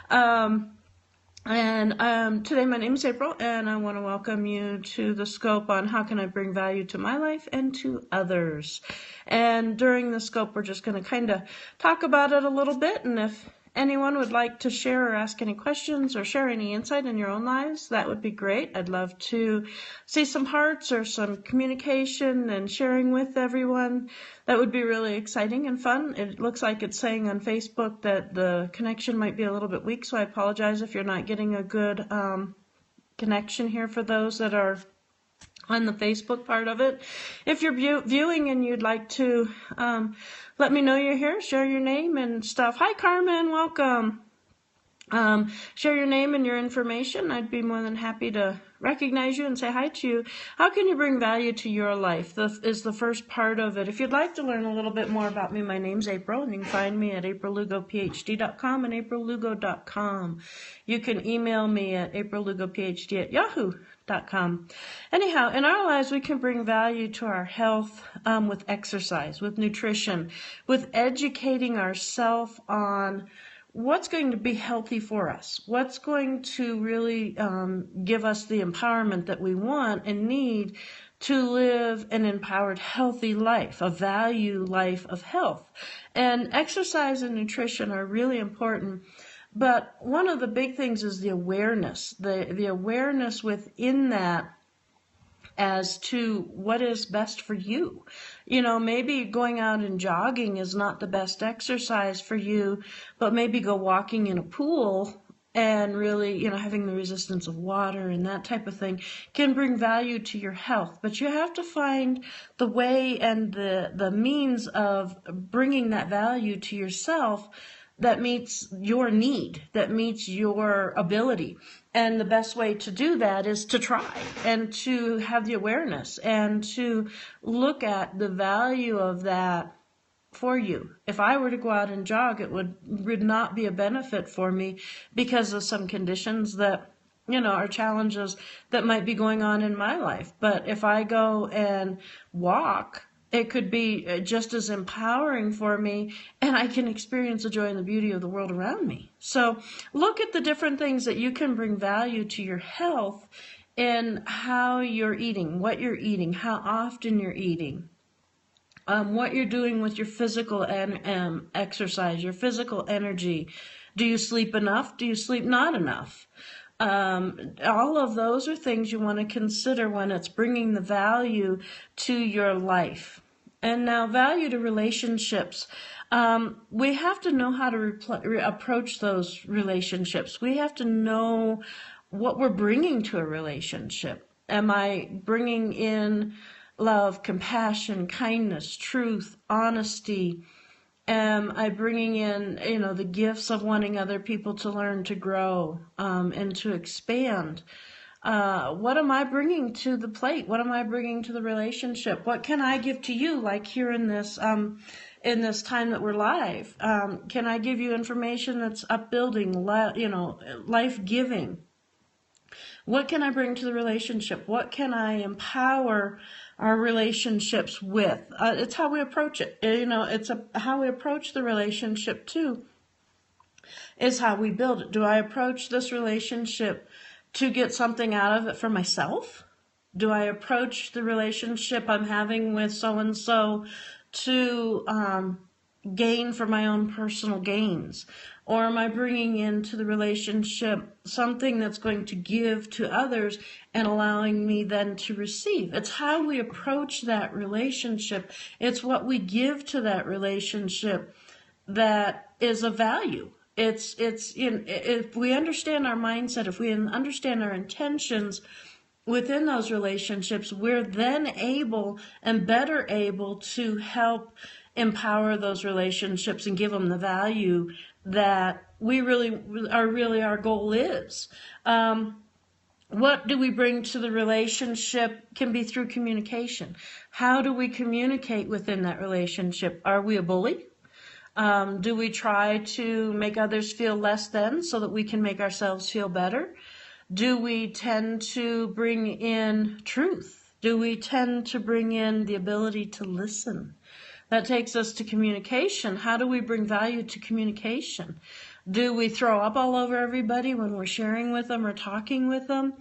Today my name is April, and I want to welcome you to the scope on how can I bring value to my life and to others. And during the scope, we're just going to kind of talk about it a little bit, and if anyone would like to share or ask any questions or share any insight in your own lives, that would be great. I'd love to see some hearts or some communication and sharing with everyone. That would be really exciting and fun. It looks like it's saying on Facebook that the connection might be a little bit weak, so I apologize if you're not getting a good connection here for those that are on the Facebook part of it. If you're viewing and you'd like to let me know you're here, share your name and stuff. Hi, Carmen, welcome. Share your name and your information. I'd be more than happy to recognize you and say hi to you. How can you bring value to your life? This is the first part of it. If you'd like to learn a little bit more about me, my name's April, and you can find me at aprillugopphd.com and aprillugo.com. You can email me at aprillugopphd@yahoo.com. Anyhow, in our lives, we can bring value to our health with exercise, with nutrition, with educating ourselves on what's going to be healthy for us, what's going to really give us the empowerment that we want and need to live an empowered, healthy life, a value life of health. And exercise and nutrition are really important. But one of the big things is the awareness, the awareness within that as to what is best for you. You know, maybe going out and jogging is not the best exercise for you, but maybe go walking in a pool and really, having the resistance of water and that type of thing can bring value to your health. But you have to find the way and the means of bringing that value to yourself that meets your need, that meets your ability. And the best way to do that is to try and to have the awareness and to look at the value of that for you. If I were to go out and jog, it would not be a benefit for me because of some conditions that, are challenges that might be going on in my life. But if I go and walk, it could be just as empowering for me, and I can experience the joy and the beauty of the world around me. So look at the different things that you can bring value to your health in how you're eating, what you're eating, how often you're eating, what you're doing with your physical exercise, your physical energy. Do you sleep enough? Do you sleep not enough? All of those are things you want to consider when it's bringing the value to your life. And now value to relationships. We have to know how to approach those relationships. We have to know what we're bringing to a relationship. Am I bringing in love, compassion, kindness, truth, honesty? Am I bringing in, the gifts of wanting other people to learn, to grow, and to expand? What am I bringing to the plate? What am I bringing to the relationship? What can I give to you, like here in this time that we're live? Can I give you information that's upbuilding, life-giving? What can I bring to the relationship? What can I empower our relationships with? It's how we approach it. It's how we approach the relationship too, is how we build it. Do I approach this relationship to get something out of it for myself? Do I approach the relationship I'm having with so-and-so to gain for my own personal gains? Or am I bringing into the relationship something that's going to give to others and allowing me then to receive? It's how we approach that relationship. It's what we give to that relationship that is of value. If we understand our mindset, if we understand our intentions within those relationships, we're then able and better able to help empower those relationships and give them the value that our goal is. What do we bring to the relationship can be through communication. How do we communicate within that relationship? Are we a bully? Do we try to make others feel less than so that we can make ourselves feel better? Do we tend to bring in truth? Do we tend to bring in the ability to listen? That takes us to communication. How do we bring value to communication? Do we throw up all over everybody when we're sharing with them or talking with them?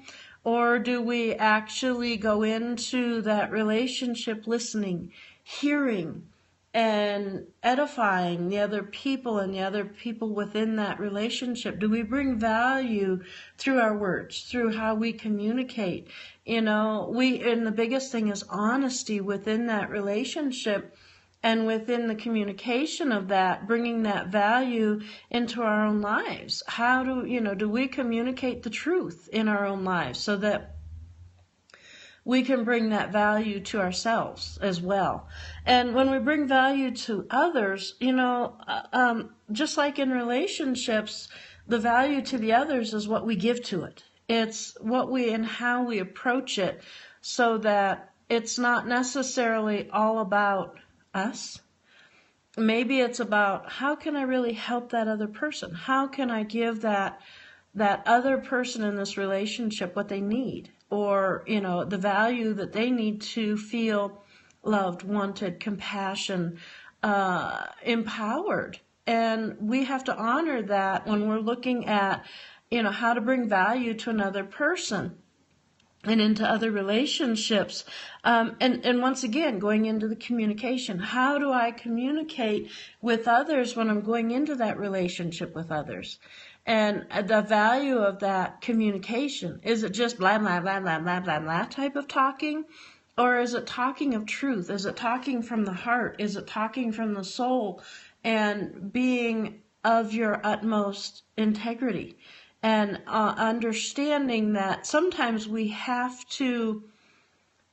Or do we actually go into that relationship listening, hearing, and edifying the other people and the other people within that relationship? Do we bring value through our words, through how we communicate? And the biggest thing is honesty within that relationship, and within the communication of that, bringing that value into our own lives. How do we communicate the truth in our own lives so that we can bring that value to ourselves as well? And when we bring value to others, just like in relationships, the value to the others is what we give to it. It's what we and how we approach it, so that it's not necessarily all about us. Maybe it's about, how can I really help that other person? How can I give that other person in this relationship what they need, or the value that they need to feel loved, wanted, compassion, empowered. And we have to honor that when we're looking at how to bring value to another person and into other relationships. And once again, going into the communication. How do I communicate with others when I'm going into that relationship with others? And the value of that communication. Is it just blah, blah, blah, blah, blah, blah, blah type of talking? Or is it talking of truth? Is it talking from the heart? Is it talking from the soul? And being of your utmost integrity. And understanding that sometimes we have to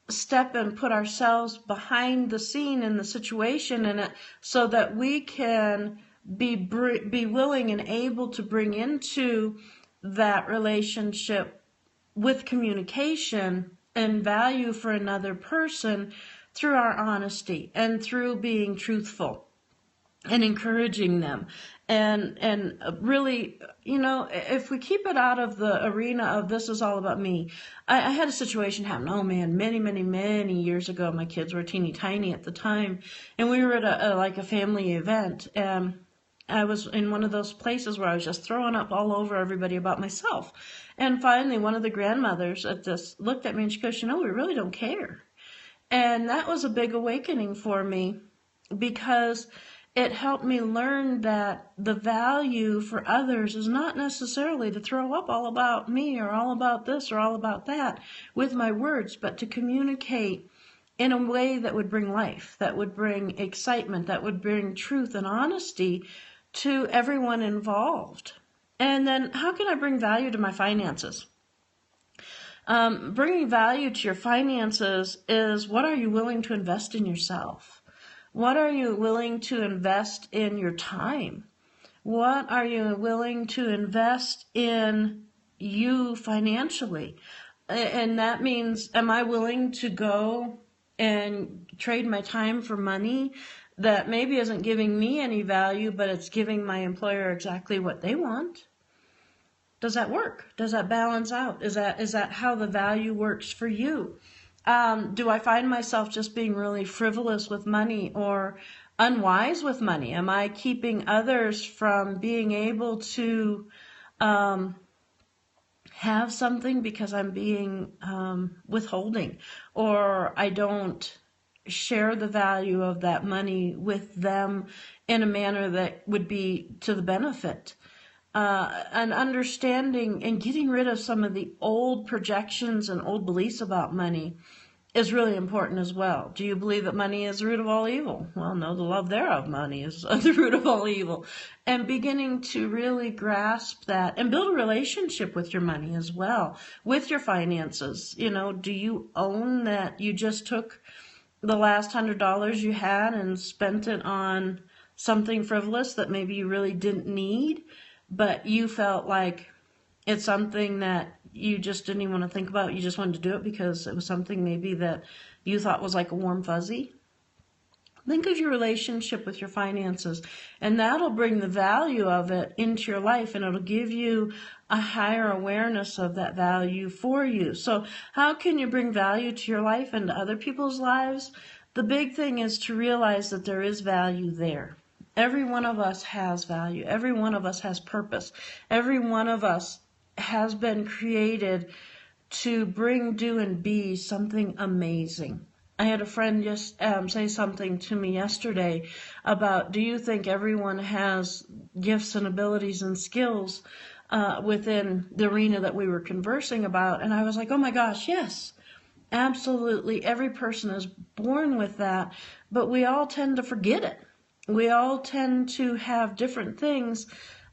step and put ourselves behind the scene in the situation in it, so that we can be willing and able to bring into that relationship with communication and value for another person through our honesty and through being truthful and encouraging them. And really, if we keep it out of the arena of this is all about me. I had a situation happen, many, many, many years ago. My kids were teeny tiny at the time, and we were at a family event, and I was in one of those places where I was just throwing up all over everybody about myself. And finally, one of the grandmothers at this looked at me and she goes, we really don't care. And that was a big awakening for me, because it helped me learn that the value for others is not necessarily to throw up all about me or all about this or all about that with my words, but to communicate in a way that would bring life, that would bring excitement, that would bring truth and honesty to everyone involved. And then, how can I bring value to my finances? Bringing value to your finances is, what are you willing to invest in yourself? What are you willing to invest in your time? What are you willing to invest in you financially? And that means, am I willing to go and trade my time for money that maybe isn't giving me any value, but it's giving my employer exactly what they want? Does that work? Does that balance out? Is that how the value works for you? Do I find myself just being really frivolous with money or unwise with money? Am I keeping others from being able to have something because I'm being withholding, or I don't share the value of that money with them in a manner that would be to the benefit? And understanding and getting rid of some of the old projections and old beliefs about money is really important as well. Do you believe that money is the root of all evil? Well, no, the love thereof money is the root of all evil. And beginning to really grasp that and build a relationship with your money as well, with your finances. Do you own that you just took the last $100 you had and spent it on something frivolous that maybe you really didn't need, but you felt like it's something that you just didn't even want to think about? You just wanted to do it because it was something maybe that you thought was like a warm fuzzy. Think of your relationship with your finances, and that'll bring the value of it into your life, and it'll give you a higher awareness of that value for you. So how can you bring value to your life and to other people's lives? The big thing is to realize that there is value there. Every one of us has value. Every one of us has purpose. Every one of us has been created to bring, do, and be something amazing. I had a friend just say something to me yesterday about, do you think everyone has gifts and abilities and skills within the arena that we were conversing about? And I was like, oh my gosh, yes. Absolutely, every person is born with that, but we all tend to forget it. We all tend to have different things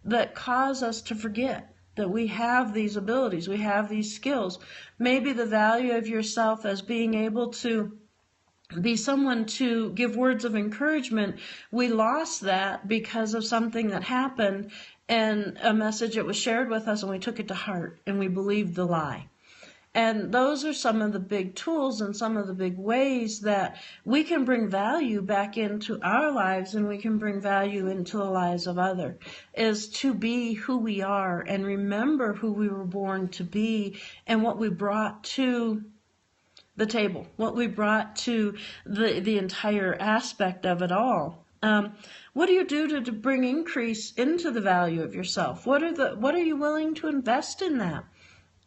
that cause us to forget that we have these abilities, we have these skills. Maybe the value of yourself as being able to be someone to give words of encouragement, we lost that because of something that happened and a message that was shared with us, and we took it to heart and we believed the lie. And those are some of the big tools and some of the big ways that we can bring value back into our lives, and we can bring value into the lives of others, is to be who we are and remember who we were born to be and what we brought to the table, what we brought to the entire aspect of it all. What do you do to bring increase into the value of yourself? What are you willing to invest in that?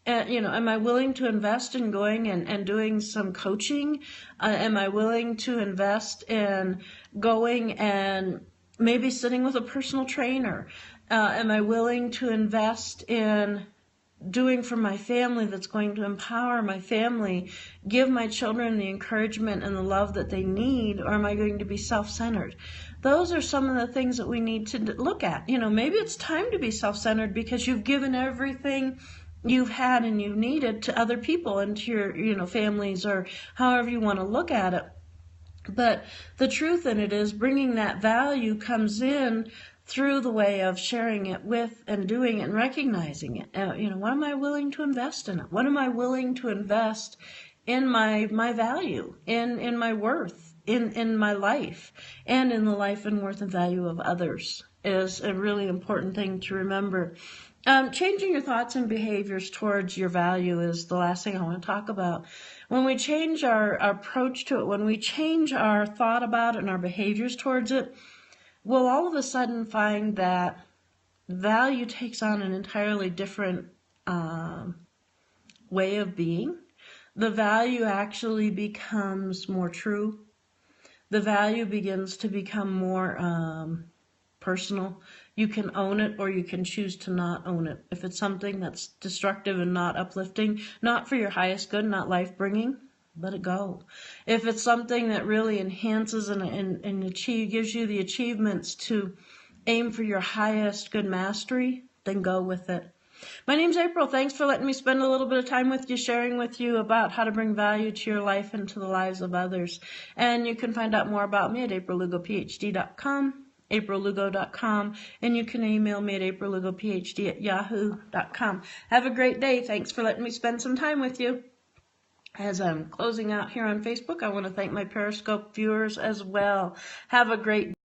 Am I willing to invest in going and doing some coaching? Am I willing to invest in going and maybe sitting with a personal trainer? Am I willing to invest in doing for my family that's going to empower my family, give my children the encouragement and the love that they need, or am I going to be self-centered? Those are some of the things that we need to look at. Maybe it's time to be self-centered because you've given everything you've had and you've needed to other people and to your families, or however you want to look at it. But the truth in it is, bringing that value comes in through the way of sharing it with and doing it and recognizing it. What am I willing to invest in it? What am I willing to invest in my value, in my worth, in my life, and in the life and worth and value of others is a really important thing to remember. Changing your thoughts and behaviors towards your value is the last thing I want to talk about. When we change our approach to it, when we change our thought about it and our behaviors towards it, we'll all of a sudden find that value takes on an entirely different way of being. The value actually becomes more true. The value begins to become more personal. You can own it or you can choose to not own it. If it's something that's destructive and not uplifting, not for your highest good, not life-bringing, let it go. If it's something that really enhances and gives you the achievements to aim for your highest good mastery, then go with it. My name's April. Thanks for letting me spend a little bit of time with you, sharing with you about how to bring value to your life and to the lives of others. And you can find out more about me at aprillugopphd.com. aprillugo.com, and you can email me at aprillugopphd@yahoo.com. Have a great day. Thanks for letting me spend some time with you. As I'm closing out here on Facebook, I want to thank my Periscope viewers as well. Have a great day.